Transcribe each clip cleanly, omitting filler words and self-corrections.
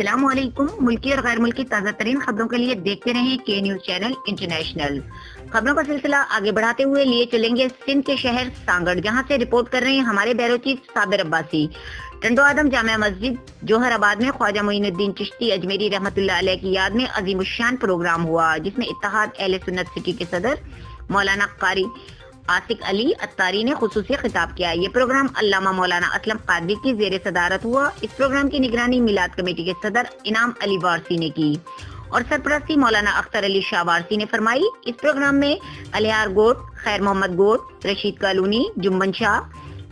السلام علیکم. ملکی اور غیر ملکی تازہ ترین خبروں کے لیے دیکھتے رہیں کے نیوز چینل انٹرنیشنل. خبروں کا سلسلہ آگے بڑھاتے ہوئے لیے چلیں گے سندھ کے شہر سانگڑ، جہاں سے رپورٹ کر رہے ہیں ہمارے بیرو چیف صابر عباسی. ٹنڈو آدم جامع مسجد جوہر آباد میں خواجہ معین الدین چشتی اجمیری رحمۃ اللہ علیہ کی یاد میں عظیم الشان پروگرام ہوا، جس میں اتحاد اہل سنت سٹی کے صدر مولانا قاری عاشق علی اتاری نے خصوصی خطاب کیا. یہ پروگرام علامہ مولانا اسلم قادری کی زیر صدارت ہوا. اس پروگرام کی نگرانی میلاد کمیٹی کے صدر انعام علی وارسی نے کی اور سرپرستی مولانا اختر علی شاہ وارسی نے فرمائی. اس پروگرام میں الیار گوٹ، خیر محمد گوٹ، رشید کالونی، جمبن شاہ،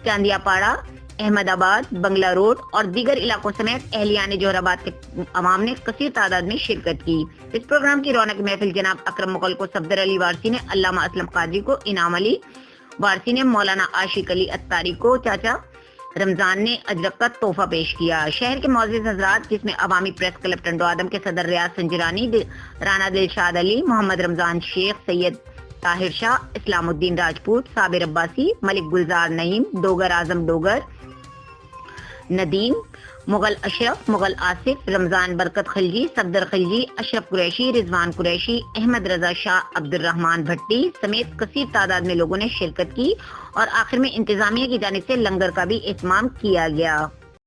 چاندیا پاڑا، احمد آباد، بنگلہ روڈ اور دیگر علاقوں سمیت اہلیان جوہر آباد کے عوام نے کثیر تعداد میں شرکت کی. اس پروگرام کی رونق محفل جناب اکرم مغل کو صفدر علی وارسی نے، علامہ اسلم قادری کو انعام علی وارسی نے، مولانا عاشق علی اتاری کو چاچا رمضان نے اجرک کا تحفہ پیش کیا. شہر کے معزز حضرات، جس میں عوامی پریس کلب ٹنڈو آدم کے صدر ریاض سنجرانی، رانا دلشاد علی، محمد رمضان شیخ، سید طاہر شاہ، اسلام الدین راجپوت، صابر عباسی، ملک گلزار نعیم، ڈوگر اعظم ڈوگر، ندیم، مغل اشرف، مغل آصف، رمضان برکت خلجی، صفدر خلجی، اشرف قریشی، رضوان قریشی، احمد رضا شاہ، عبد الرحمان بھٹی سمیت کثیر تعداد میں لوگوں نے شرکت کی اور آخر میں انتظامیہ کی جانب سے لنگر کا بھی اہتمام کیا گیا.